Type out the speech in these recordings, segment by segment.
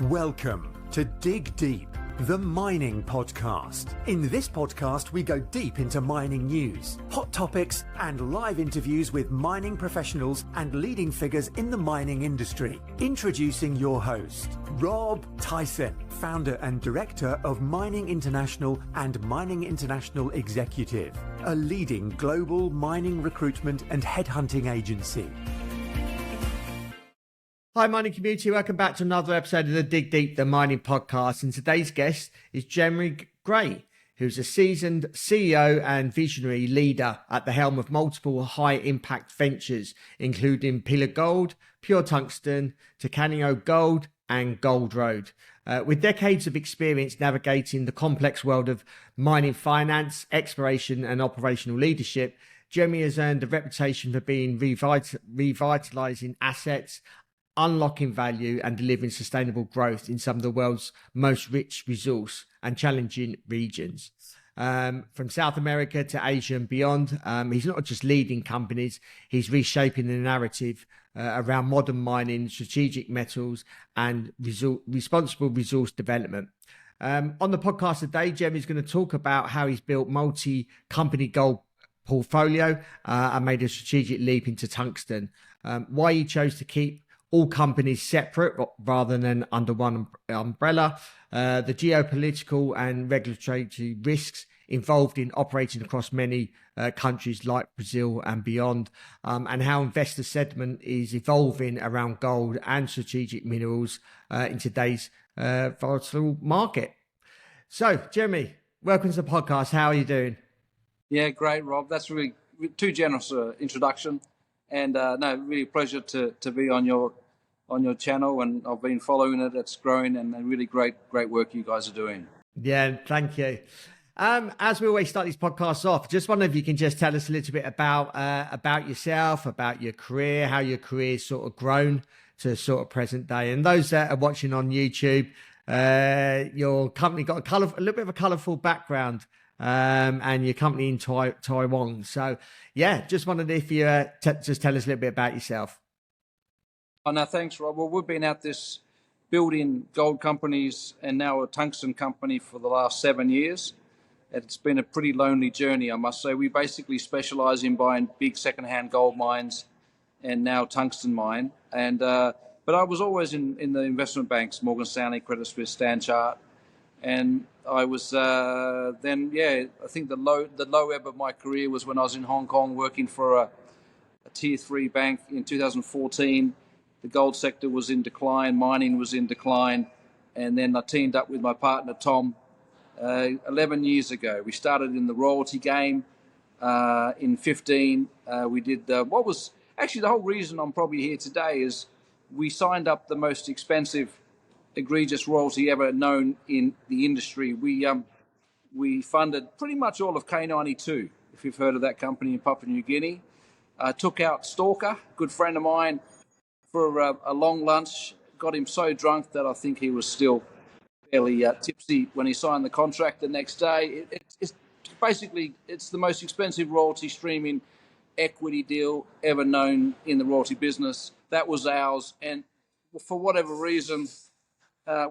Welcome to Dig Deep, the mining podcast. In this podcast, we go deep into mining news, hot topics, and live interviews with mining professionals and leading figures in the mining industry. Introducing your host, Rob Tyson, founder and director of Mining International and Mining International Executive, a leading global mining recruitment and headhunting agency. Hi, mining community. Welcome back to another episode of the Dig Deep, the mining podcast. And today's guest is Jeremy Gray, who's a seasoned CEO and visionary leader at the helm of multiple high-impact ventures, including Pilar Gold, Pure Tungsten, Tucano Gold, and Gold Road. With decades of experience navigating the complex world of mining finance, exploration, and operational leadership, Jeremy has earned a reputation for being revitalizing assets, unlocking value and delivering sustainable growth in some of the world's most rich resource and challenging regions. From South America to Asia and beyond, he's not just leading companies, he's reshaping the narrative around modern mining, strategic metals and responsible resource development. On the podcast today, Jeremy's going to talk about how he's built multi-company gold portfolio and made a strategic leap into tungsten, why he chose to keep all companies separate rather than under one umbrella, the geopolitical and regulatory risks involved in operating across many countries like Brazil and beyond, and how investor sentiment is evolving around gold and strategic minerals in today's volatile market. So, Jeremy, welcome to the podcast. How are you doing? Yeah, great, Rob. That's really too generous introduction. And no, really a pleasure to be on your channel, and I've been following it. It's growing, and really great work you guys are doing. Yeah, thank you. As we always start these podcasts off, just wonder if you can just tell us a little bit about yourself, about your career, how your career's sort of grown to sort of present day. And those that are watching on YouTube, your company got a little bit of a colourful background. And your company in Taiwan. So, yeah, just wondered if you just tell us a little bit about yourself. Oh, no, thanks, Rob. Well, we've been at this building gold companies and now a tungsten company for the last 7 years. It's been a pretty lonely journey, I must say. We basically specialise in buying big second-hand gold mines and now tungsten mine. And but I was always in the investment banks, Morgan Stanley, Credit Suisse, Standard Chartered. And I was then, I think the low ebb of my career was when I was in Hong Kong working for a tier 3 bank in 2014. The gold sector was in decline, mining was in decline. And then I teamed up with my partner, Tom, 11 years ago. We started in the royalty game in 15. We did what was actually the whole reason I'm probably here today is we signed up the most expensive egregious royalty ever known in the industry. We funded pretty much all of K92, if you've heard of that company in Papua New Guinea. Took out Stalker, good friend of mine, for a long lunch. Got him so drunk that I think he was still fairly tipsy when he signed the contract the next day. It's basically the most expensive royalty streaming equity deal ever known in the royalty business. That was ours, and for whatever reason,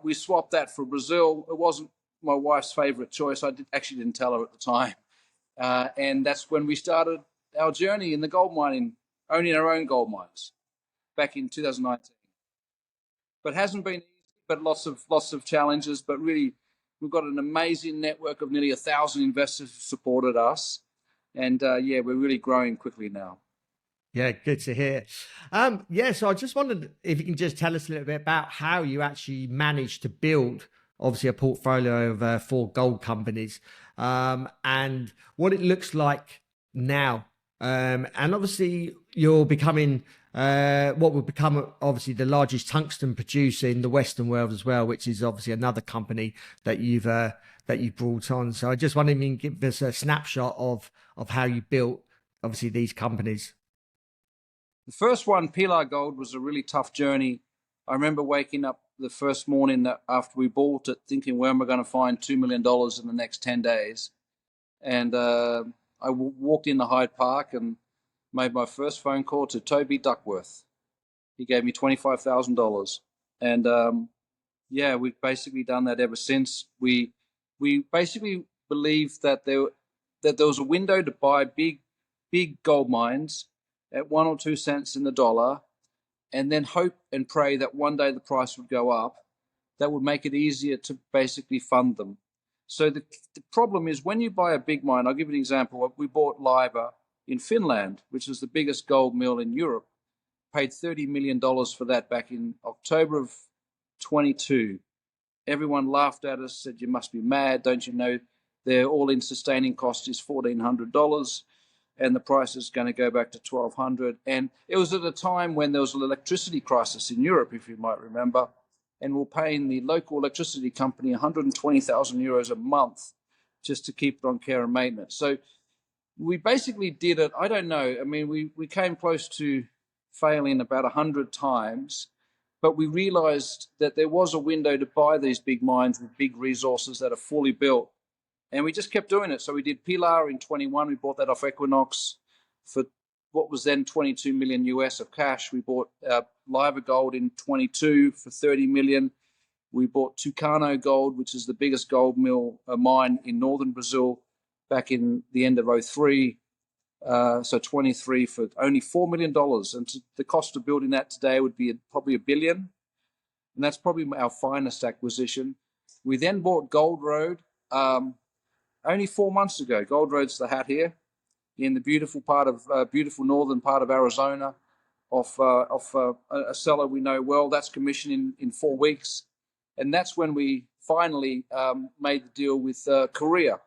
we swapped that for Brazil. It wasn't my wife's favourite choice. I actually didn't tell her at the time. And that's when we started our journey in the gold mining, owning our own gold mines back in 2019. But it hasn't been easy, but lots of challenges. But really, we've got an amazing network of nearly 1,000 investors who supported us. And we're really growing quickly now. Yeah, good to hear. So I just wondered if you can just tell us a little bit about how you actually managed to build, obviously, a portfolio of 4 gold companies, and what it looks like now. And obviously, you're becoming what will become obviously the largest tungsten producer in the Western world as well, which is obviously another company that you've brought on. So I just wondered if you can give us a snapshot of how you built obviously these companies. The first one, Pilar Gold, was a really tough journey. I remember waking up the first morning after we bought it, thinking, where am I going to find $2 million in the next 10 days? And I walked into Hyde Park and made my first phone call to Toby Duckworth. He gave me $25,000. And Yeah, we've basically done that ever since. We basically believed that there was a window to buy big gold mines at 1 or 2 cents in the dollar, and then hope and pray that one day the price would go up. That would make it easier to basically fund them. So the problem is when you buy a big mine. I'll give you an example. We bought Liva in Finland, which is the biggest gold mill in Europe. Paid $30 million for that back in October of 22. Everyone laughed at us, said, you must be mad. Don't you know their all-in sustaining cost is $1,400 and the price is going to go back to $1,200. And it was at a time when there was an electricity crisis in Europe, if you might remember, and we're paying the local electricity company 120,000 euros a month just to keep it on care and maintenance. So we basically did it. I don't know. I mean, we came close to failing about 100 times, but we realized that there was a window to buy these big mines with big resources that are fully built. And we just kept doing it. So we did Pilar in 21. We bought that off Equinox for what was then 22 million US of cash. We bought Liva Gold in 22 for 30 million. We bought Tucano Gold, which is the biggest gold mill mine in northern Brazil, back in the end of 03. So 23 for only $4 million. And the cost of building that today would be probably $1 billion. And that's probably our finest acquisition. We then bought Gold Road only 4 months ago. Gold Road's the hat here in the beautiful northern part of Arizona off a seller we know well. That's commissioned in 4 weeks. And that's when we finally made the deal with Korea.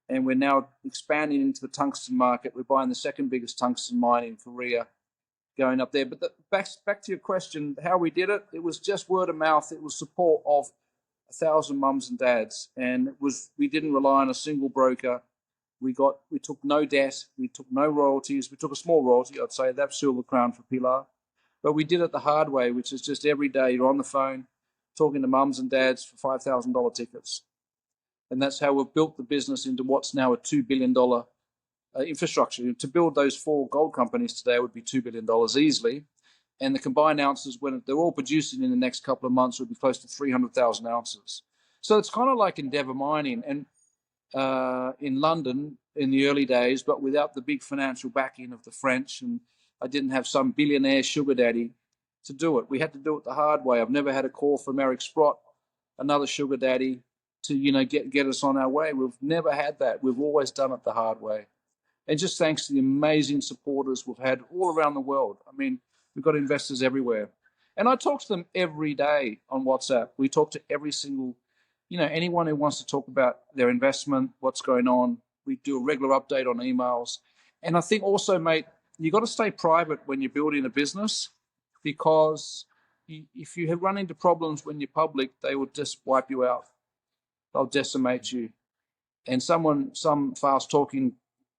And we're now expanding into the tungsten market. We're buying the second biggest tungsten mine in Korea, going up there. But back to your question, how we did it, it was just word of mouth. It was support of 1,000 mums and dads. And we didn't rely on a single broker. We took no debt. We took no royalties. We took a small royalty, I'd say. That's Silver Crown for Pilar. But we did it the hard way, which is just every day you're on the phone talking to mums and dads for $5,000 tickets. And that's how we've built the business into what's now a $2 billion infrastructure. To build those 4 gold companies today would be $2 billion easily. And the combined ounces, when they're all producing in the next couple of months, would be close to 300,000 ounces. So it's kind of like Endeavour Mining and in London in the early days, but without the big financial backing of the French. And I didn't have some billionaire sugar daddy to do it. We had to do it the hard way. I've never had a call from Eric Sprott, another sugar daddy, to get us on our way. We've never had that. We've always done it the hard way. And just thanks to the amazing supporters we've had all around the world. I mean, we've got investors everywhere. And I talk to them every day on WhatsApp. We talk to every single, anyone who wants to talk about their investment, what's going on. We do a regular update on emails. And I think also, mate, you got to stay private when you're building a business, because if you have run into problems when you're public, they will just wipe you out. They'll decimate you. And some fast-talking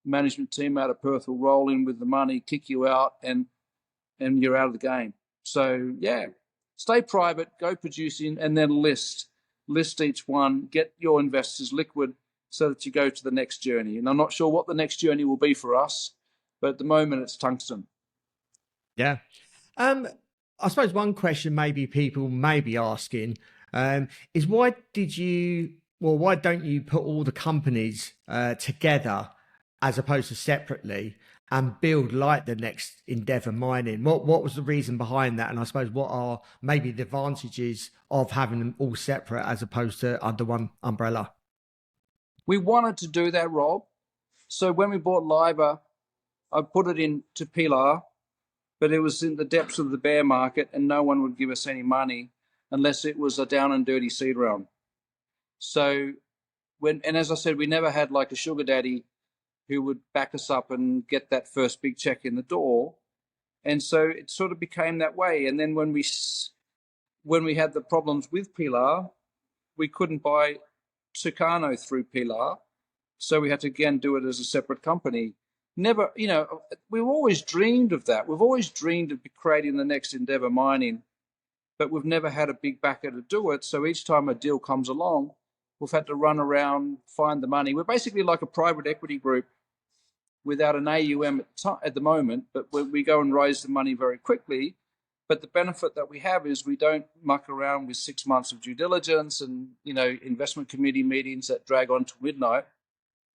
management team out of Perth will roll in with the money, kick you out, and you're out of the game. So, yeah, stay private, go producing, and then list each one, get your investors liquid so that you go to the next journey. And I'm not sure what the next journey will be for us, but at the moment it's tungsten. Yeah. I suppose one question maybe people may be asking is why don't you put all the companies together as opposed to separately and build like the next Endeavour Mining? What was the reason behind that? And I suppose what are maybe the advantages of having them all separate as opposed to under one umbrella? We wanted to do that, Rob. So when we bought Liva, I put it into Pilar, but it was in the depths of the bear market and no one would give us any money unless it was a down and dirty seed round. So as I said, we never had like a sugar daddy who would back us up and get that first big check in the door. And so it sort of became that way. And then when we had the problems with Pilar, we couldn't buy Tucano through Pilar. So we had to again do it as a separate company. Never, we've always dreamed of that. We've always dreamed of creating the next Endeavour Mining, but we've never had a big backer to do it. So each time a deal comes along, we've had to run around, find the money. We're basically like a private equity group without an AUM at the moment, but we go and raise the money very quickly. But the benefit that we have is we don't muck around with 6 months of due diligence and, investment committee meetings that drag on to midnight.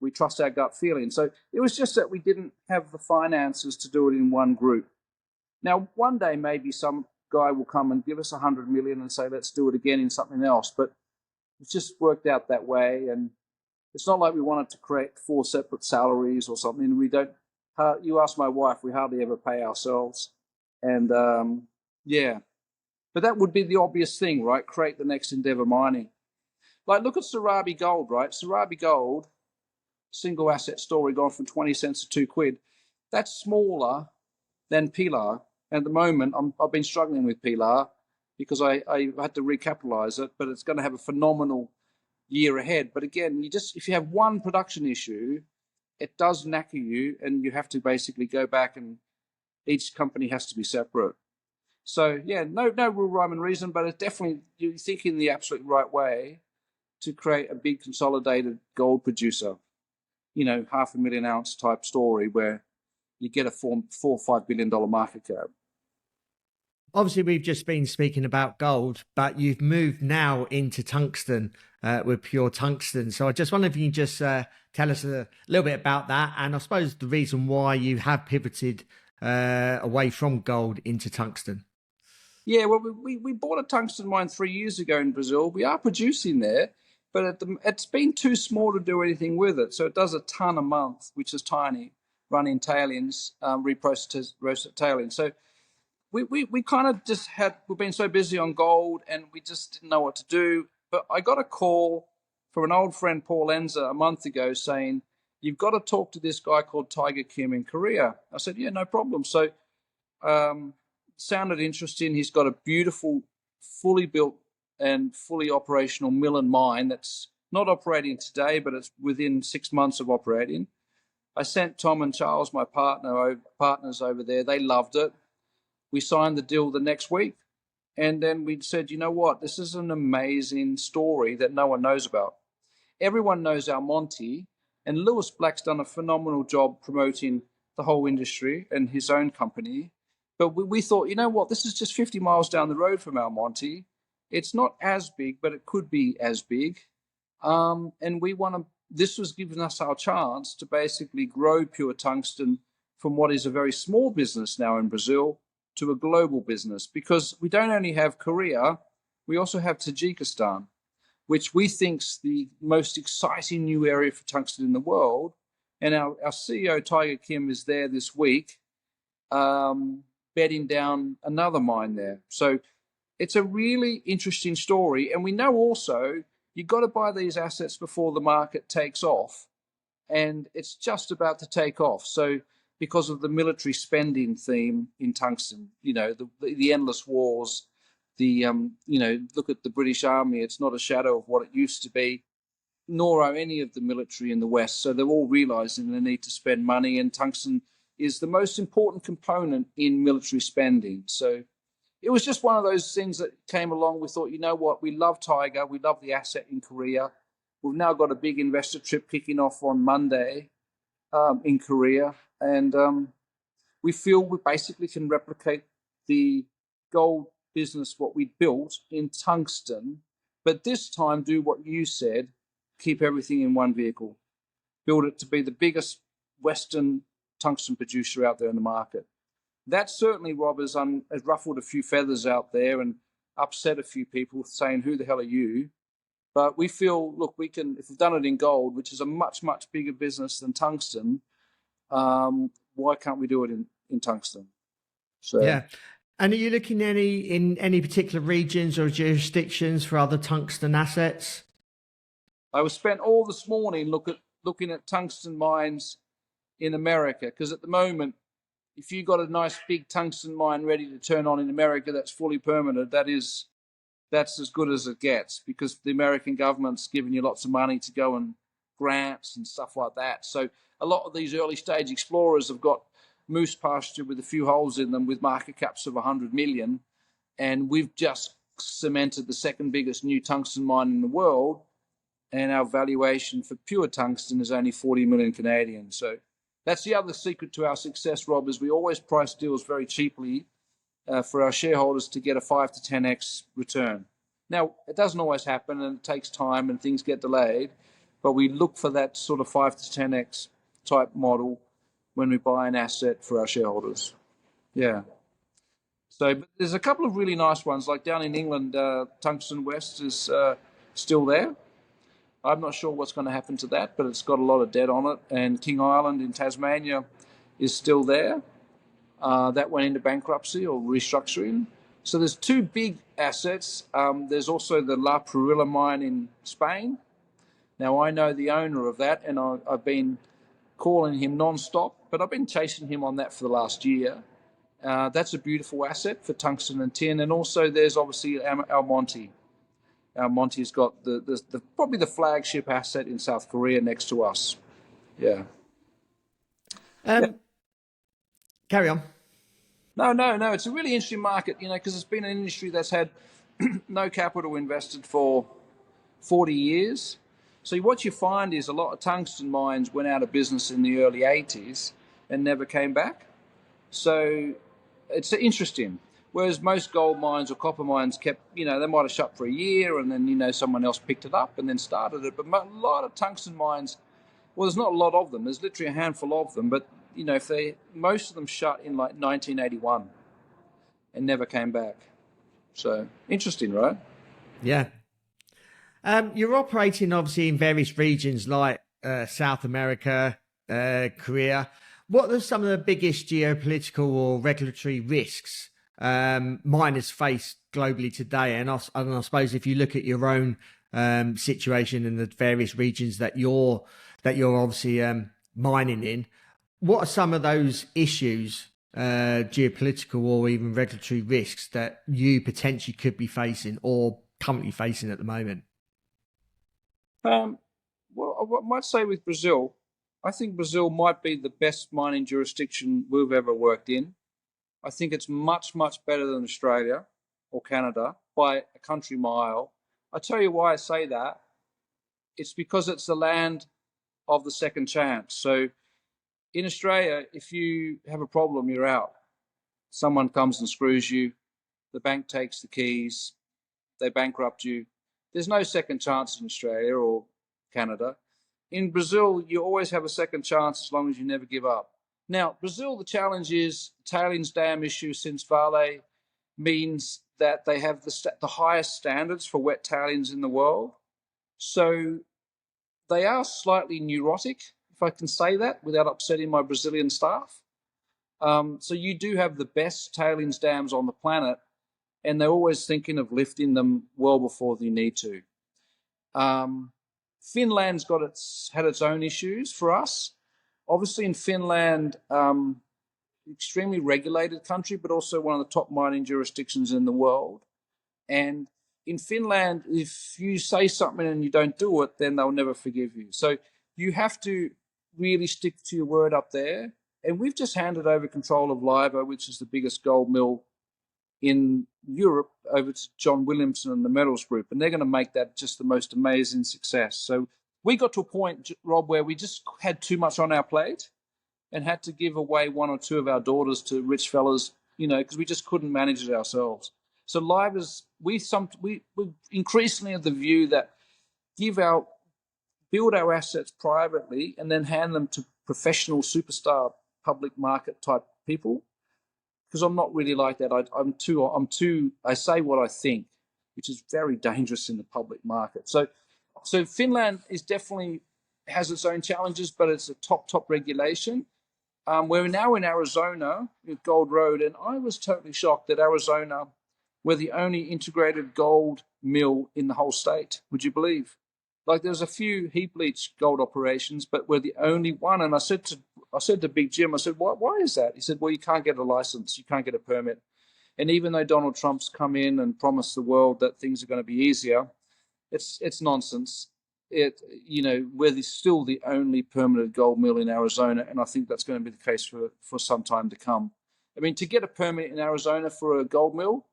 We trust our gut feeling. So it was just that we didn't have the finances to do it in one group. Now, one day maybe some guy will come and give us 100 million and say, let's do it again in something else. But it's just worked out that way. And it's not like we wanted to create 4 separate salaries or something. We don't, you ask my wife, we hardly ever pay ourselves. And yeah, but that would be the obvious thing, right? Create the next Endeavour Mining. Like, look at Sarabi Gold, right? Sarabi Gold, single asset story, gone from 20 cents to 2 quid. That's smaller than Pilar. At the moment, I've been struggling with Pilar because I had to recapitalize it, but it's going to have a phenomenal year ahead. But again, if you have one production issue, it does knacker you, and you have to basically go back, and each company has to be separate. So yeah, no real rhyme and reason, but it's definitely, you think in the absolute right way to create a big consolidated gold producer. 500,000 ounce type story where you get a $4 or $5 billion market cap. Obviously, we've just been speaking about gold, but you've moved now into tungsten with Pure Tungsten. So I just wonder if you can just tell us a little bit about that, and I suppose the reason why you have pivoted away from gold into tungsten. Yeah, well, we bought a tungsten mine 3 years ago in Brazil. We are producing there, but it's been too small to do anything with it. So it does a ton a month, which is tiny, running tailings, roasted tailings. So we kind of just we've been so busy on gold, and we just didn't know what to do. But I got a call from an old friend, Paul Enza, a month ago saying, you've got to talk to this guy called Tiger Kim in Korea. I said, yeah, no problem. So sounded interesting. He's got a beautiful, fully built and fully operational mill and mine that's not operating today, but it's within 6 months of operating. I sent Tom and Charles, my partners over there. They loved it. We signed the deal the next week. And then we said, you know what? This is an amazing story that no one knows about. Everyone knows Almonte, and Lewis Black's done a phenomenal job promoting the whole industry and his own company. But we thought, you know what? This is just 50 miles down the road from Almonte. It's not as big, but it could be as big. And this was giving us our chance to basically grow Pure Tungsten from what is a very small business now in Brazil to a global business, because we don't only have Korea, we also have Tajikistan, which we think's the most exciting new area for tungsten in the world. And our CEO, Tiger Kim, is there this week, bedding down another mine there. So it's a really interesting story. And we know also you've got to buy these assets before the market takes off. And it's just about to take off. So because of the military spending theme in tungsten, the endless wars, look at the British Army. It's not a shadow of what it used to be, nor are any of the military in the West. So they're all realizing they need to spend money, and tungsten is the most important component in military spending. So it was just one of those things that came along. We thought, you know what, we love Tiger, we love the asset in Korea. We've now got a big investor trip kicking off on Monday in Korea, and we feel we basically can replicate the gold business, what we built in tungsten, but this time do what you said, keep everything in one vehicle, build it to be the biggest Western tungsten producer out there in the market. That certainly, Rob, has ruffled a few feathers out there and upset a few people saying, who the hell are you? But we feel, look, we can, if we've done it in gold, which is a much, much bigger business than tungsten, why can't we do it in tungsten? So yeah. And are you looking in any particular regions or jurisdictions for other tungsten assets? I was spent all this morning looking at tungsten mines in America, because at the moment, if you've got a nice big tungsten mine ready to turn on in America that's fully permitted, that's as good as it gets, because the American government's giving you lots of money to go and grants and stuff like that. So a lot of these early stage explorers have got moose pasture with a few holes in them with market caps of 100 million. And we've just cemented the second biggest new tungsten mine in the world. And our valuation for pure tungsten is only 40 million Canadian. So that's the other secret to our success, Rob, is we always price deals very cheaply for our shareholders to get a 5 to 10x return. Now, it doesn't always happen, and it takes time and things get delayed, but we look for that sort of 5 to 10x type model when we buy an asset for our shareholders. Yeah. So but there's a couple of really nice ones, like down in England, Tungsten West is still there. I'm not sure what's going to happen to that, but it's got a lot of debt on it. And King Island in Tasmania is still there. That went into bankruptcy or restructuring. So there's two big assets. There's also the La Perilla mine in Spain. Now, I know the owner of that, and I've been calling him non-stop, but I've been chasing him on that for the last year. That's a beautiful asset for tungsten and tin. And also there's obviously Almonte. Almonte's got the probably the flagship asset in South Korea next to us. Yeah. Carry on. No. It's a really interesting market, because it's been an industry that's had no capital invested for 40 years. So what you find is a lot of tungsten mines went out of business in the early 80s and never came back. So it's interesting. Whereas most gold mines or copper mines kept, they might have shut for a year and then, someone else picked it up and then started it. But a lot of tungsten mines, well, there's not a lot of them. There's literally a handful of them. But, most of them shut in like 1981 and never came back. So interesting, right? Yeah. You're operating obviously in various regions like South America, Korea. What are some of the biggest geopolitical or regulatory risks miners face globally today? And I suppose if you look at your own situation in the various regions that you're obviously mining in, what are some of those issues, geopolitical or even regulatory risks that you potentially could be facing or currently facing at the moment? Well, I might say with Brazil, I think Brazil might be the best mining jurisdiction we've ever worked in. I think it's much, much better than Australia or Canada by a country mile. I tell you why I say that. It's because it's the land of the second chance. So in Australia, if you have a problem, you're out. Someone comes and screws you. The bank takes the keys. They bankrupt you. There's no second chance in Australia or Canada. In Brazil, you always have a second chance as long as you never give up. Now, Brazil, the challenge is tailings dam issue since Vale means that they have the highest standards for wet tailings in the world. So they are slightly neurotic, if I can say that without upsetting my Brazilian staff. So you do have the best tailings dams on the planet, and they're always thinking of lifting them well before they need to. Finland's had its own issues for us. Obviously, in Finland, extremely regulated country, but also one of the top mining jurisdictions in the world. And in Finland, if you say something and you don't do it, then they'll never forgive you. So you have to really stick to your word up there. And we've just handed over control of Liva, which is the biggest gold mill in Europe, over to John Williamson and the Metals Group, and they're going to make that just the most amazing success. So we got to a point, Rob, where we just had too much on our plate and had to give away one or two of our daughters to rich fellas, because we just couldn't manage it ourselves. So we increasingly have the view that build our assets privately and then hand them to professional superstar public market type people. Because I'm not really like that. I say what I think, which is very dangerous in the public market. So Finland has its own challenges, but it's a top regulation. We're now in Arizona with Gold Road, and I was totally shocked that Arizona, we're the only integrated gold mill in the whole state. Would you believe? Like there's a few heap leach gold operations, but we're the only one. And I said to Big Jim, I said, why is that? He said, well, you can't get a license. You can't get a permit. And even though Donald Trump's come in and promised the world that things are going to be easier, it's nonsense. We're still the only permanent gold mill in Arizona. And I think that's going to be the case for some time to come. I mean, to get a permit in Arizona for a gold mill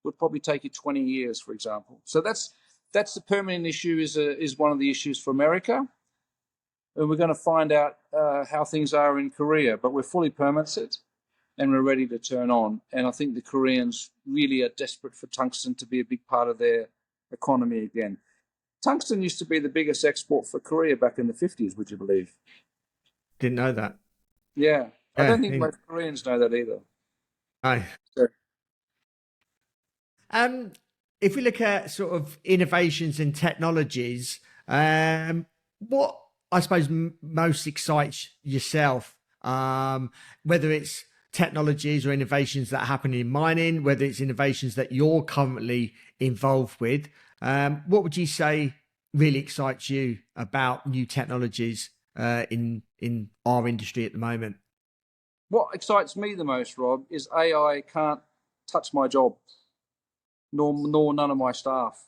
would probably take you 20 years, for example. So that's the permitting issue is one of the issues for America. And we're going to find out how things are in Korea, but we're fully permitted. and we're ready to turn on. And I think the Koreans really are desperate for tungsten to be a big part of their economy again. Tungsten used to be the biggest export for Korea back in the 50s, would you believe? Didn't know that. Yeah. I Yeah. don't think most Koreans know that either. No. So, If we look at sort of innovations and technologies, what I suppose most excites yourself, whether it's technologies or innovations that happen in mining, whether it's innovations that you're currently involved with, what would you say really excites you about new technologies in our industry at the moment? what excites me the most, Rob, is AI can't touch my job, nor none of my staff.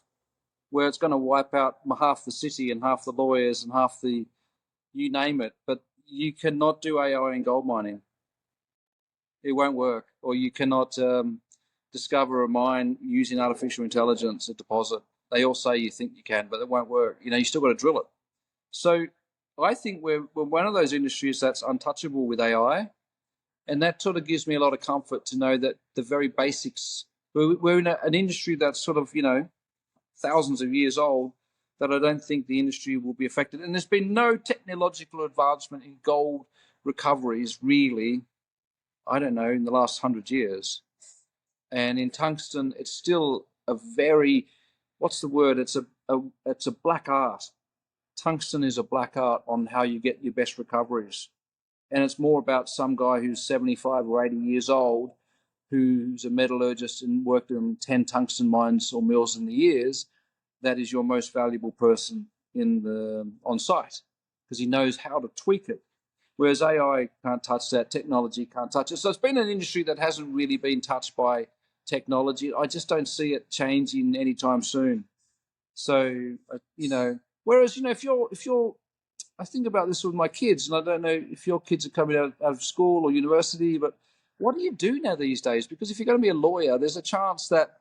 Where it's going to wipe out half the city and half the lawyers and half the, you name it. But you cannot do AI in gold mining. It won't work. Or you cannot discover a mine using artificial intelligence, a deposit. They all say you think you can, but it won't work. You still got to drill it. So I think we're one of those industries that's untouchable with AI. And that sort of gives me a lot of comfort to know that the very basics, we're in an industry that's sort of, thousands of years old, that I don't think the industry will be affected. And there's been no technological advancement in gold recoveries, really, I don't know, in the last 100 years. And in tungsten, it's still a very, what's the word? It's a black art. Tungsten is a black art on how you get your best recoveries. And it's more about some guy who's 75 or 80 years old, who's a metallurgist and worked in 10 tungsten mines or mills in the years, that is your most valuable person on site, because he knows how to tweak it. Whereas AI can't touch that, technology can't touch it. So it's been an industry that hasn't really been touched by technology. I just don't see it changing anytime soon. So, whereas, if you're, I think about this with my kids, and I don't know if your kids are coming out of school or university, but what do you do now these days? Because if you're going to be a lawyer, there's a chance that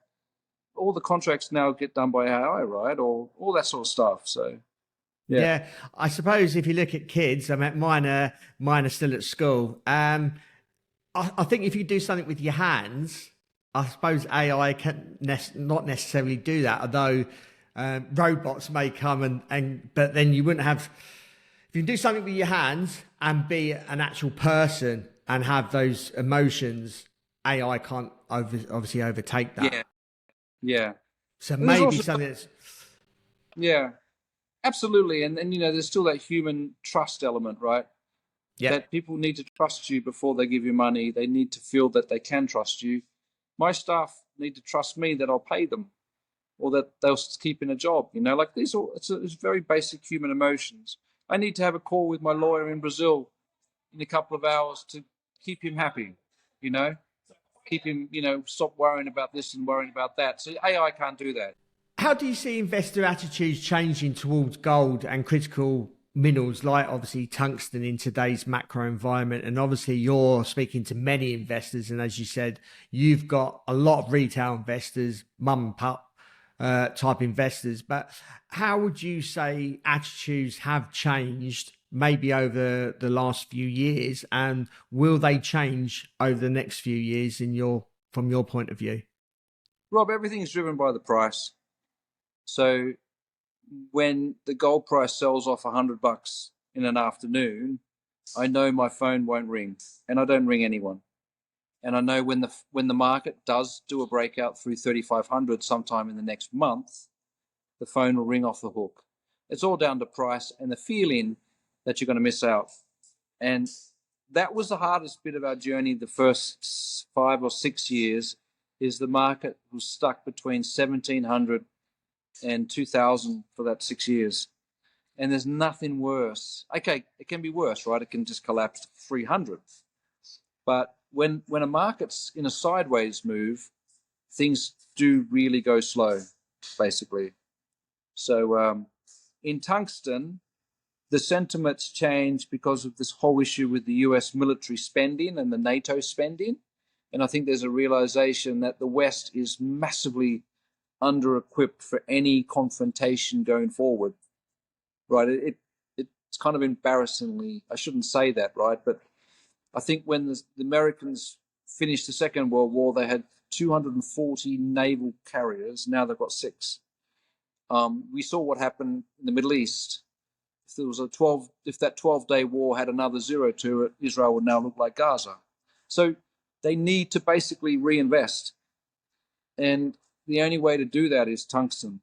all the contracts now get done by AI, right? Or all that sort of stuff. So, yeah, I suppose if you look at kids, I mean, mine are still at school. I think if you do something with your hands, I suppose AI can not necessarily do that, although robots may come but then you wouldn't have, if you do something with your hands and be an actual person and have those emotions, AI can't obviously overtake that. Yeah. So And maybe something that's... Yeah, absolutely. And there's still that human trust element, right? Yeah. That people need to trust you before they give you money. They need to feel that they can trust you. My staff need to trust me that I'll pay them, or that they'll keep in a job. Like these are, it's very basic human emotions. I need to have a call with my lawyer in Brazil in a couple of hours to keep him happy, keep him, stop worrying about this and worrying about that. So AI can't do that. How do you see investor attitudes changing towards gold and critical minerals like obviously tungsten in today's macro environment? And obviously you're speaking to many investors, and as you said, you've got a lot of retail investors, mum and pop type investors. But how would you say attitudes have changed maybe over the last few years, and will they change over the next few years from your point of view? Rob, everything's driven by the price. So when the gold price sells off $100 in an afternoon, I know my phone won't ring, and I don't ring anyone. And I know when the market does do a breakout through 3,500 sometime in the next month, the phone will ring off the hook. It's all down to price and the feeling that you're going to miss out. And that was the hardest bit of our journey the first 5 or 6 years, is the market was stuck between 1,700 and 2,000 for that 6 years. And there's nothing worse. Okay, it can be worse, right? It can just collapse to 300. But when a market's in a sideways move, things do really go slow, basically. So in tungsten, the sentiment's changed because of this whole issue with the US military spending and the NATO spending. And I think there's a realization that the West is massively under-equipped for any confrontation going forward, right? It's kind of embarrassingly, I shouldn't say that, right? But I think when the Americans finished the Second World War, they had 240 naval carriers. Now they've got 6. We saw what happened in the Middle East. If that 12-day war had another 0 to it, Israel would now look like Gaza. So they need to basically reinvest, and the only way to do that is tungsten.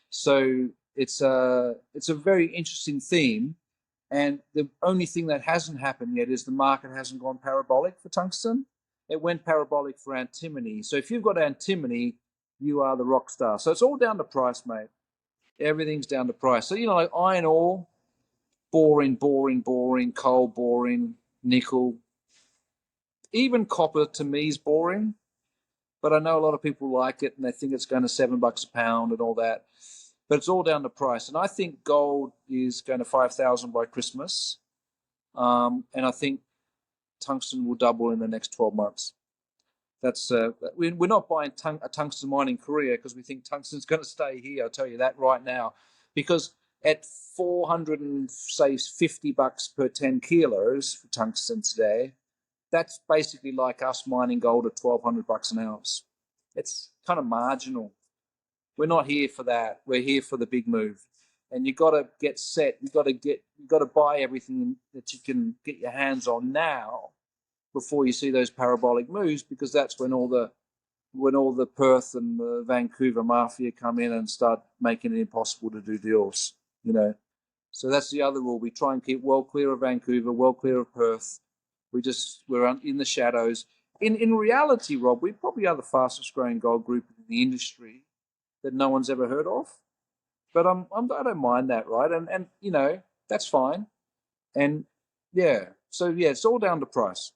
So it's a very interesting theme, and the only thing that hasn't happened yet is the market hasn't gone parabolic for tungsten. It went parabolic for antimony. So if you've got antimony, you are the rock star. So it's all down to price, mate. Everything's down to price. So, like iron ore, boring, coal, boring, nickel. Even copper to me is boring, but I know a lot of people like it and they think it's going to $7 a pound and all that. But it's all down to price. And I think gold is going to 5,000 by Christmas. And I think tungsten will double in the next 12 months. That's we're not buying a tungsten mine in Korea because we think tungsten's going to stay here. I'll tell you that right now, because at $450 per 10 kilos for tungsten today, that's basically like us mining gold at $1,200 an ounce. It's kind of marginal. We're not here for that. We're here for the big move, and you got to get set. You got to buy everything that you can get your hands on now, before you see those parabolic moves, because that's when all the Perth and the Vancouver mafia come in and start making it impossible to do deals. So that's the other rule. We try and keep well clear of Vancouver, well clear of Perth. We're in the shadows. In reality, Rob, we probably are the fastest growing gold group in the industry that no one's ever heard of. But I don't mind that, right? And that's fine. And so it's all down to price.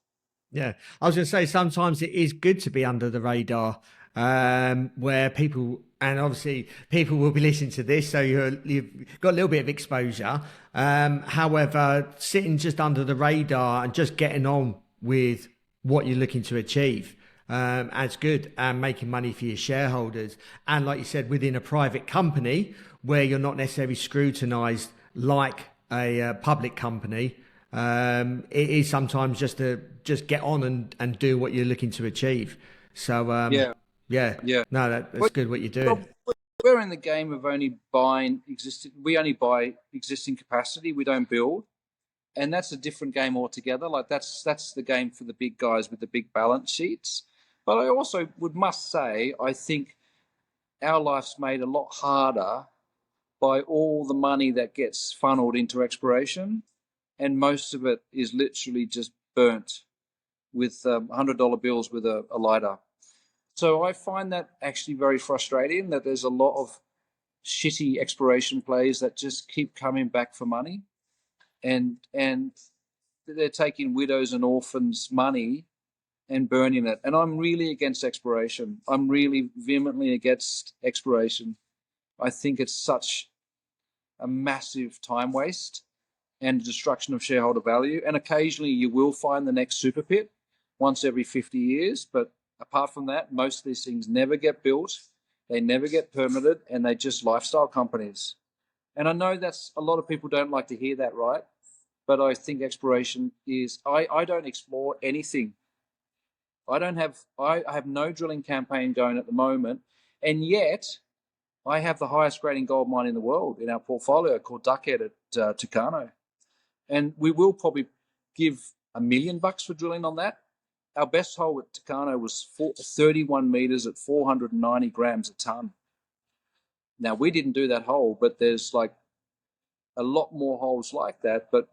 Yeah, I was going to say sometimes it is good to be under the radar, where people, and obviously people will be listening to this, so you've got a little bit of exposure. However, sitting just under the radar and just getting on with what you're looking to achieve, as good, and making money for your shareholders. And like you said, within a private company where you're not necessarily scrutinized like a public company. It is sometimes just to get on and do what you're looking to achieve. So no, that's good what you're doing. We're in the game of only buying existing. We only buy existing capacity. We don't build, and that's a different game altogether. Like that's the game for the big guys with the big balance sheets. But I also must say, I think our life's made a lot harder by all the money that gets funneled into exploration. And most of it is literally just burnt with $100 bills with a lighter. So I find that actually very frustrating, that there's a lot of shitty exploration plays that just keep coming back for money. And they're taking widows and orphans' money and burning it. And I'm really against exploration. I'm really vehemently against exploration. I think it's such a massive time waste and destruction of shareholder value. And occasionally you will find the next super pit once every 50 years. But apart from that, most of these things never get built, they never get permitted, and they're just lifestyle companies. And I know that's a lot of people don't like to hear that, right? But I think exploration is, I don't explore anything. I have no drilling campaign going at the moment. And yet I have the highest grading gold mine in the world in our portfolio called Duckhead at Tucano. And we will probably give $1 million for drilling on that. Our best hole at Tucano was 31 meters at 490 grams a ton. Now, we didn't do that hole, but there's like a lot more holes like that. But,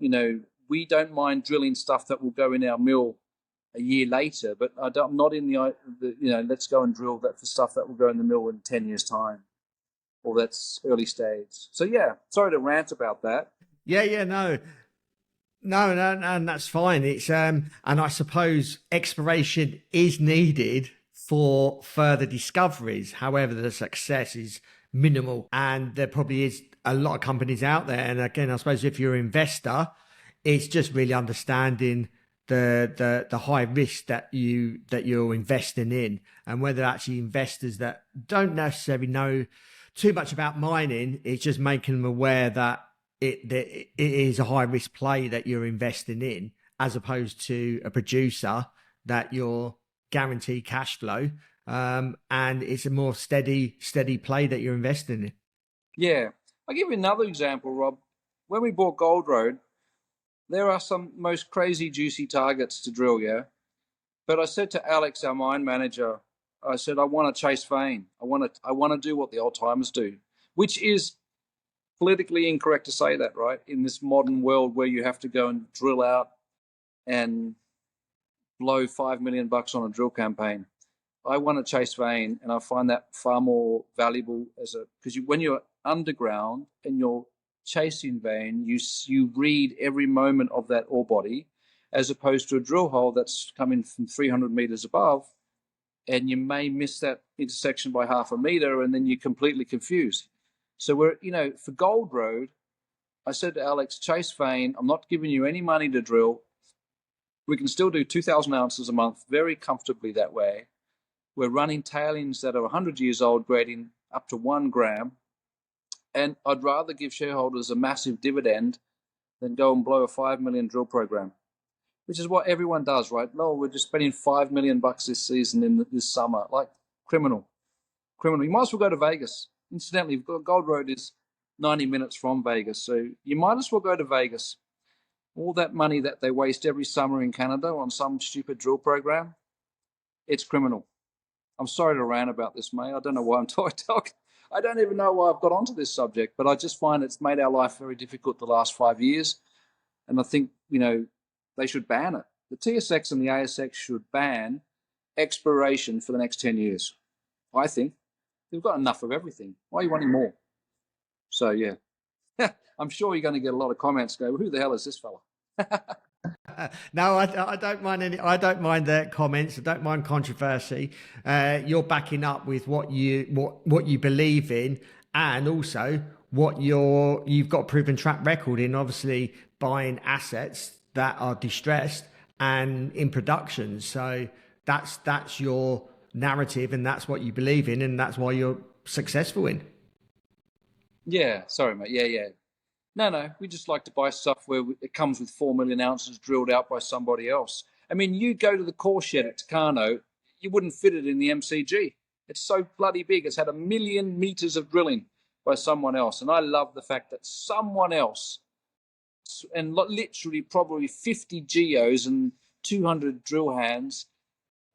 we don't mind drilling stuff that will go in our mill a year later. But I'm not in the let's go and drill that for stuff that will go in the mill in 10 years' time. Or that's early stage. So, yeah, sorry to rant about that. No, and that's fine. It's and I suppose exploration is needed for further discoveries. However, the success is minimal, and there probably is a lot of companies out there. And again, I suppose if you're an investor, it's just really understanding the high risk that you're investing in, and whether actually investors that don't necessarily know too much about mining, it's just making them aware that it is a high risk play that you're investing in, as opposed to a producer that you're guaranteed cash flow, and it's a more steady play that you're investing in. Yeah. I'll give you another example, Rob. When we bought Gold Road, there are some most crazy juicy targets to drill, yeah? But I said to Alex, our mine manager, I said, I want to chase vein. I want to do what the old timers do, which is politically incorrect to say that, right? In this modern world where you have to go and drill out and blow $5 million on a drill campaign. I want to chase vein, and I find that far more valuable because when you're underground and you're chasing vein, you read every moment of that ore body, as opposed to a drill hole that's coming from 300 meters above, and you may miss that intersection by half a meter, and then you're completely confused. So for Gold Road, I said to Alex, chase vein. I'm not giving you any money to drill. We can still do 2,000 ounces a month very comfortably that way. We're running tailings that are 100 years old, grading up to 1 gram. And I'd rather give shareholders a massive dividend than go and blow a 5 million drill program, which is what everyone does, right? No, we're just spending $5 million this season in this summer. Like, criminal. You might as well go to Vegas. Incidentally, Gold Road is 90 minutes from Vegas, so you might as well go to Vegas. All that money that they waste every summer in Canada on some stupid drill program, it's criminal. I'm sorry to rant about this, mate. I don't know why I'm talking. I don't even know why I've got onto this subject, but I just find it's made our life very difficult the last 5 years. And I think, they should ban it. The TSX and the ASX should ban exploration for the next 10 years. I think they've got enough of everything. Why are you wanting more? So, yeah. I'm sure you're going to get a lot of comments go, who the hell is this fella? No, I don't mind I don't mind the comments. I don't mind controversy. You're backing up with what you believe in, and also what you've got a proven track record in. Obviously, buying assets that are distressed and in production. So that's your narrative, and that's what you believe in, and that's why you're successful in. Yeah, sorry, mate. Yeah. No, we just like to buy stuff where it comes with 4 million ounces drilled out by somebody else. I mean, you go to the core shed at Tucano, you wouldn't fit it in the MCG. It's so bloody big. It's had 1 million meters of drilling by someone else. And I love the fact that someone else, and literally probably 50 geos and 200 drill hands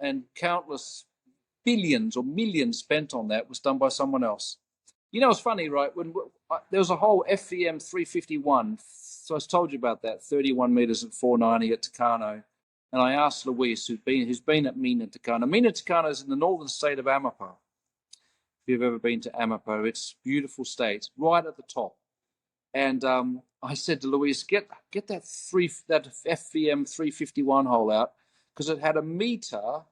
and countless billions or millions spent on that, was done by someone else. It's funny, right? When there was a whole FVM 351, so I told you about that, 31 meters at 490 at Tucano, and I asked Luis, who's been at Mina Tucano. Mina Tucano is in the northern state of Amapá. If you've ever been to Amapá, it's a beautiful state, right at the top. And I said to Luis, get that FVM 351 hole out, because it had a meter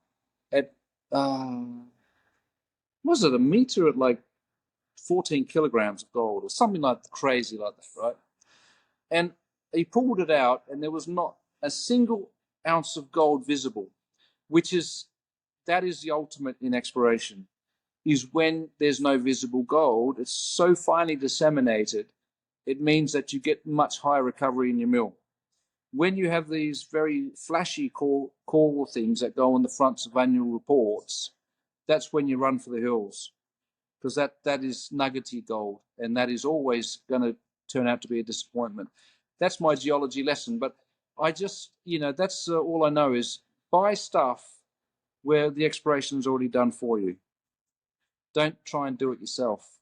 at was it a meter at like 14 kilograms of gold or something like crazy like that, right? And he pulled it out, and there was not a single ounce of gold visible, that is the ultimate in exploration, is when there's no visible gold. It's so finely disseminated, it means that you get much higher recovery in your mill. When you have these very flashy call things that go on the fronts of annual reports, that's when you run for the hills, because that is nuggety gold, and that is always going to turn out to be a disappointment. That's my geology lesson. But I just, that's all I know is buy stuff where the exploration is already done for you. Don't try and do it yourself.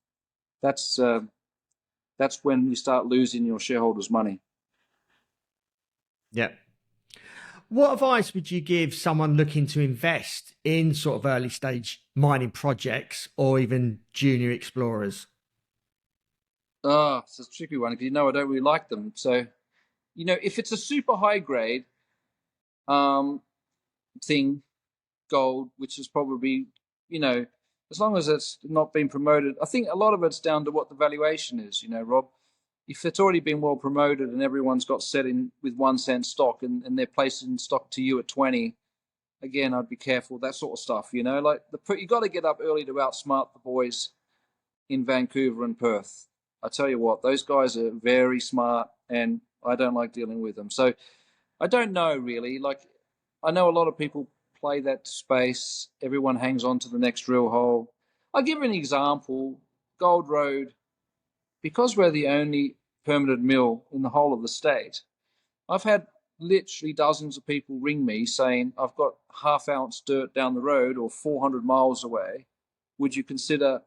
That's when you start losing your shareholders' money. Yeah. What advice would you give someone looking to invest in sort of early stage mining projects or even junior explorers? Oh, it's a tricky one, because I don't really like them. So, if it's a super high grade thing, gold, which is probably, as long as it's not been promoted, I think a lot of it's down to what the valuation is, Rob. If it's already been well promoted and everyone's got set in with 1 cent stock and they're placing stock to you at 20, again, I'd be careful, that sort of stuff, you got to get up early to outsmart the boys in Vancouver and Perth. I tell you what, those guys are very smart, and I don't like dealing with them. So I don't know really. Like, I know a lot of people play that space. Everyone hangs on to the next drill hole. I'll give you an example. Gold Road, because we're the only permitted mill in the whole of the state, I've had literally dozens of people ring me saying, I've got half-ounce dirt down the road or 400 miles away. Would you consider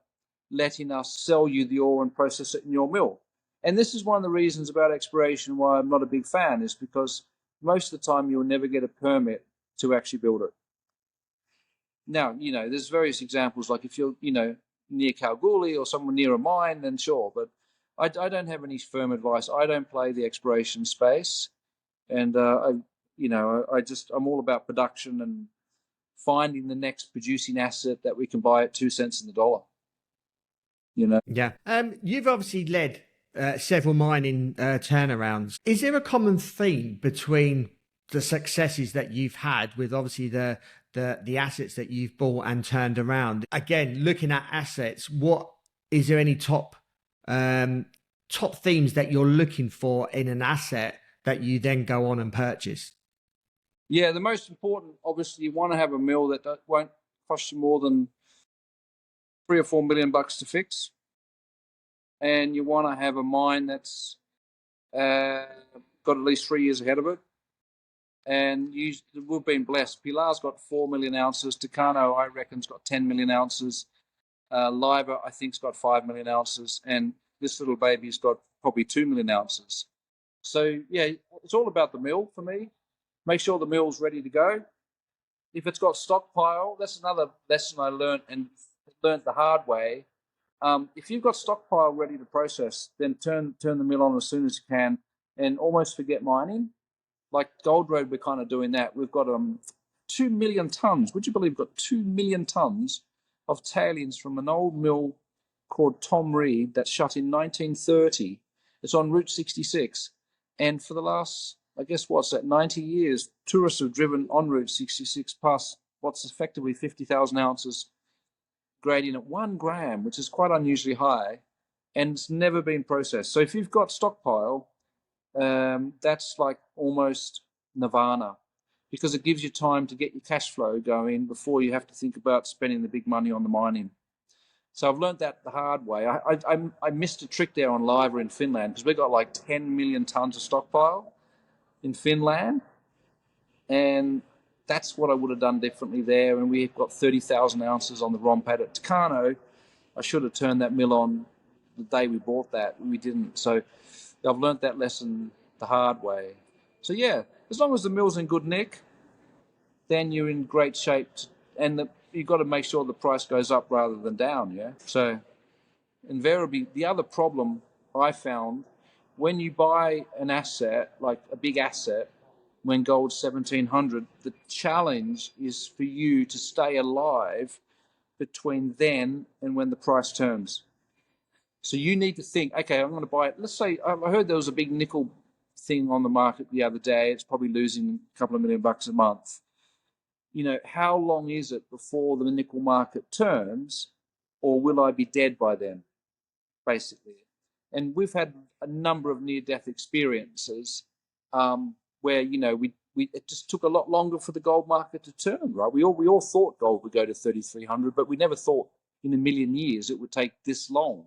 letting us sell you the ore and process it in your mill? And this is one of the reasons about exploration why I'm not a big fan, is because most of the time you'll never get a permit to actually build it. Now, there's various examples, like if you're, near Kalgoorlie or somewhere near a mine, then sure. But I don't have any firm advice. I don't play the exploration space. And, I'm all about production and finding the next producing asset that we can buy at 2 cents in the dollar. Yeah. You've obviously led several mining turnarounds. Is there a common theme between the successes that you've had with obviously the assets that you've bought and turned around? Again, looking at assets, is there any top themes that you're looking for in an asset that you then go on and purchase? Yeah, the most important, obviously, you want to have a mill that won't cost you more than $3 or $4 million to fix, and you want to have a mine that's got at least 3 years ahead of it. And we've been blessed. Pilar's got 4 million ounces. Tucano, I reckon's got 10 million ounces. Liver, I think's got 5 million ounces, and this little baby's got probably 2 million ounces. So yeah, it's all about the mill for me. Make sure the mill's ready to go. If it's got stockpile, that's another lesson I learned the hard way. If you've got stockpile ready to process, then turn the mill on as soon as you can, and almost forget mining. Like Gold Road, we're kind of doing that. We've got 2 million tons. Would you believe we've got 2 million tons of tailings from an old mill called Tom Reed that shut in 1930. It's on Route 66. And for the last, 90 years, tourists have driven on Route 66 past what's effectively 50,000 ounces, grading at 1 gram, which is quite unusually high, and it's never been processed. So if you've got stockpile, that's like almost nirvana, because it gives you time to get your cash flow going before you have to think about spending the big money on the mining. So I've learned that the hard way. I missed a trick there on Liver in Finland, because we've got like 10 million tons of stockpile in Finland, and that's what I would have done differently there. And we've got 30,000 ounces on the ROM pad at Tucano. I should have turned that mill on the day we bought that. We didn't. So I've learnt that lesson the hard way. So yeah, as long as the mill's in good nick, then you're in great shape. And you've got to make sure the price goes up rather than down, yeah? So invariably, the other problem I found, when you buy an asset, like a big asset, when gold's 1,700, the challenge is for you to stay alive between then and when the price turns. So you need to think, okay, I'm going to buy it. Let's say I heard there was a big nickel thing on the market the other day. It's probably losing a couple of $1 million a month. How long is it before the nickel market turns, or will I be dead by then, basically? And we've had a number of near-death experiences where, it just took a lot longer for the gold market to turn, right? We all thought gold would go to 3,300, but we never thought in a million years it would take this long.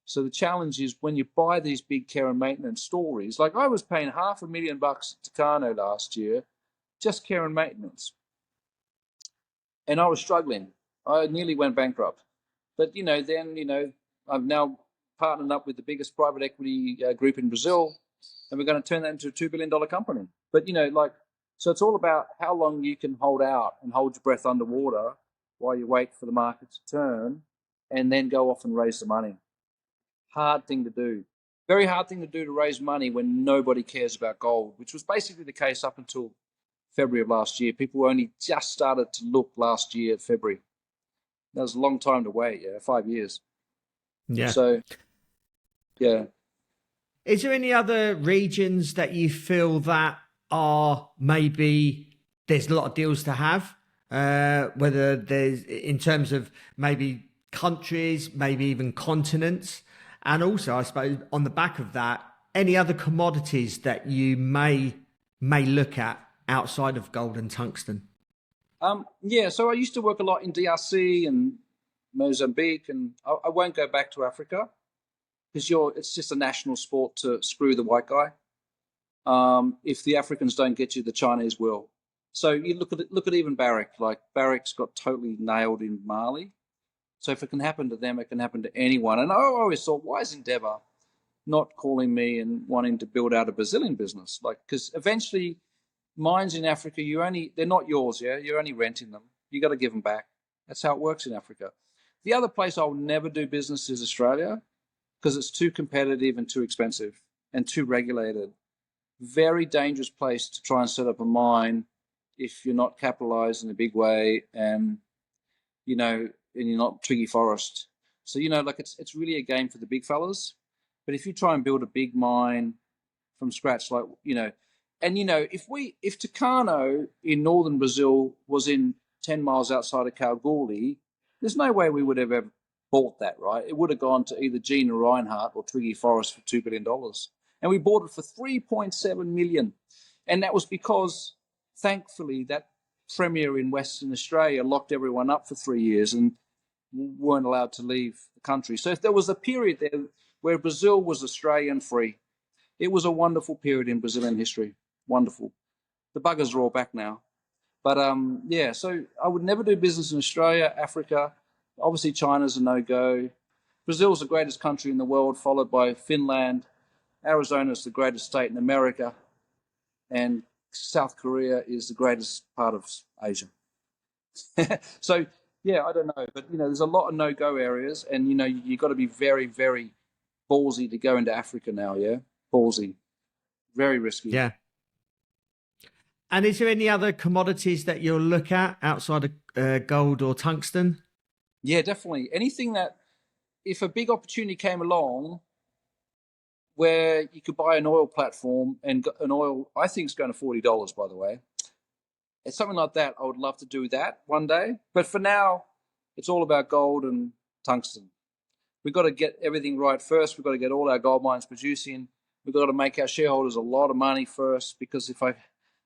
So the challenge is when you buy these big care and maintenance stories, like I was paying $500,000 at Tucano last year, just care and maintenance. And I was struggling. I nearly went bankrupt. But, then, I've now partnered up with the biggest private equity group in Brazil, and we're going to turn that into a $2 billion company. But, so it's all about how long you can hold out and hold your breath underwater while you wait for the market to turn, and then go off and raise the money. Hard thing to do. Very hard thing to do, to raise money when nobody cares about gold, which was basically the case up until February of last year. People only just started to look last year at February. That was a long time to wait, 5 years. Yeah. So, yeah. Is there any other regions that you feel that are maybe there's a lot of deals to have, whether there's in terms of maybe countries, maybe even continents? And also, I suppose, on the back of that, any other commodities that you may look at outside of gold and tungsten? Yeah, so I used to work a lot in DRC and Mozambique, and I won't go back to Africa because it's just a national sport to screw the white guy. If the Africans don't get you, the Chinese will. So you look at even Barrick. Like Barrick's got totally nailed in Mali. So if it can happen to them, it can happen to anyone. And I always thought, why is Endeavour not calling me and wanting to build out a Brazilian business? Like, because eventually mines in Africa, they're not yours, yeah? You're only renting them. You got to give them back. That's how it works in Africa. The other place I will never do business is Australia because it's too competitive and too expensive and too regulated. Very dangerous place to try and set up a mine if you're not capitalized in a big way and, and you're not Twiggy Forest. So, like it's really a game for the big fellas. But if you try and build a big mine from scratch, like, if Tucano in northern Brazil was in 10 miles outside of Kalgoorlie, there's no way we would have ever bought that, right? It would have gone to either Gina Reinhardt or Twiggy Forrest for $2 billion. And we bought it for $3.7 million. And that was because, thankfully, that premier in Western Australia locked everyone up for 3 years and weren't allowed to leave the country. So if there was a period there where Brazil was Australian free, it was a wonderful period in Brazilian history. Wonderful. The buggers are all back now. But, so I would never do business in Australia, Africa. Obviously, China's a no-go. Brazil's the greatest country in the world, followed by Finland. Arizona's the greatest state in America. And South Korea is the greatest part of Asia. So, yeah, I don't know. But, there's a lot of no-go areas. And, you got to be very, very ballsy to go into Africa now, yeah? Ballsy. Very risky. Yeah. And is there any other commodities that you'll look at outside of gold or tungsten? Yeah, definitely. Anything that, if a big opportunity came along where you could buy an oil platform and an oil, I think it's going to $40, by the way. It's something like that. I would love to do that one day. But for now, it's all about gold and tungsten. We've got to get everything right first. We've got to get all our gold mines producing. We've got to make our shareholders a lot of money first, because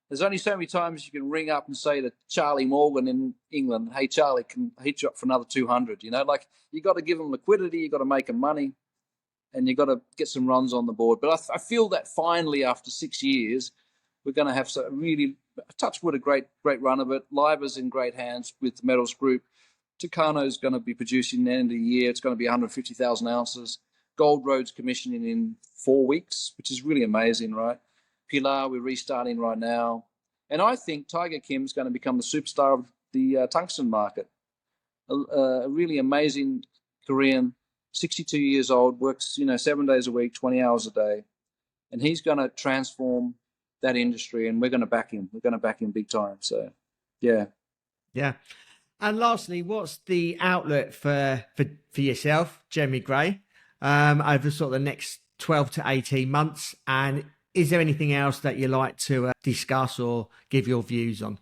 there's only so many times you can ring up and say to Charlie Morgan in England, hey, Charlie, can I hit you up for another 200? You got to give them liquidity, you got to make them money, and you got to get some runs on the board. But I feel that finally, after 6 years, we're going to have really, touch wood, a great run of it. Liver's in great hands with the Metals Group. Tucano's going to be producing at the end of the year. It's going to be 150,000 ounces. Gold Road's commissioning in 4 weeks, which is really amazing, right? Pilar, we're restarting right now. And I think Tiger Kim's going to become the superstar of the tungsten market. A really amazing Korean, 62 years old, works 7 days a week, 20 hours a day. And he's going to transform that industry, and we're going to back him. We're going to back him big time. So, yeah. Yeah. And lastly, what's the outlet for yourself, Jeremy Gray, over sort of the next 12 to 18 months? And is there anything else that you like to discuss or give your views on?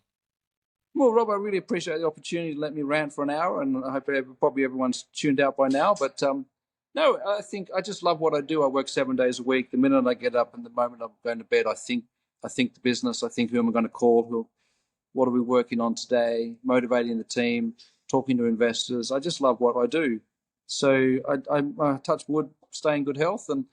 Well, Rob, I really appreciate the opportunity to let me rant for an hour, and I hope probably everyone's tuned out by now. But no, I think I just love what I do. I work 7 days a week. The minute I get up and the moment I'm going to bed, I think the business. I think who am I going to call? What are we working on today? Motivating the team, talking to investors. I just love what I do. So I touch wood, stay in good health, and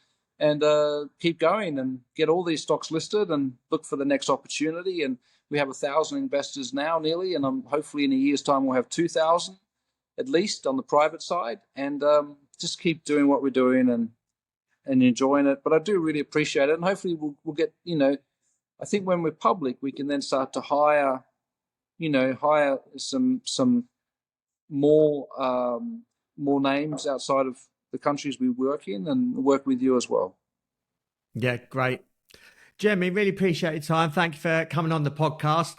keep going and get all these stocks listed and look for the next opportunity. And we have 1,000 investors now nearly, and hopefully in a year's time we'll have 2,000 at least on the private side, and just keep doing what we're doing and enjoying it. But I do really appreciate it, and hopefully we'll get, I think when we're public, we can then start to hire some more names outside of the countries we work in, and work with you as well. Yeah, great. Jeremy, really appreciate your time. Thank you for coming on the podcast.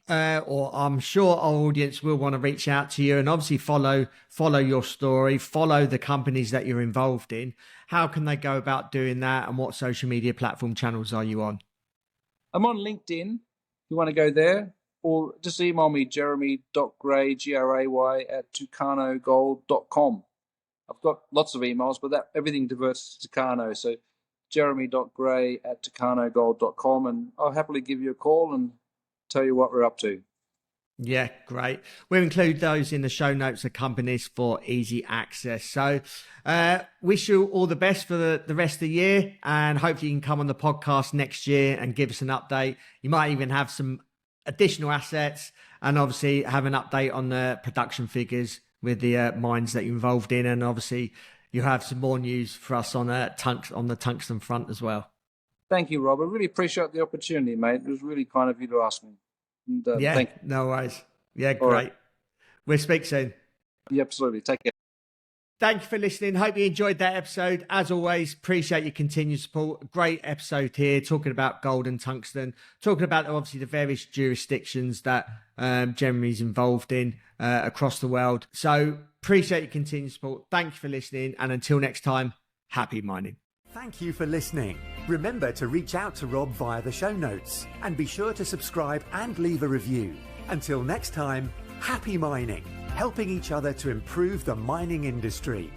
Or I'm sure our audience will want to reach out to you and obviously follow your story, follow the companies that you're involved in. How can they go about doing that, and what social media platform channels are you on? I'm on LinkedIn. If you want to go there, or just email me, jeremy.gray, Gray, at tucanogold.com. I've got lots of emails, but everything diverts to Tucano. So jeremy.gray at tucanogold.com, and I'll happily give you a call and tell you what we're up to. Yeah, great. We'll include those in the show notes of companies for easy access. So wish you all the best for the rest of the year, and hopefully you can come on the podcast next year and give us an update. You might even have some additional assets and obviously have an update on the production figures with the mines that you're involved in. And obviously you have some more news for us on the tungsten front as well. Thank you, Rob. I really appreciate the opportunity, mate. It was really kind of you to ask me. And, Yeah, thank you. no worries. Yeah, All great. right. We'll speak soon. Yeah, absolutely. Take care. Thank you for listening. Hope you enjoyed that episode. As always, appreciate your continued support. Great episode here, talking about gold and tungsten, talking about obviously the various jurisdictions that Jeremy's involved in across the world. So appreciate your continued support. Thank you for listening. And until next time, happy mining. Thank you for listening. Remember to reach out to Rob via the show notes and be sure to subscribe and leave a review. Until next time, happy mining, helping each other to improve the mining industry.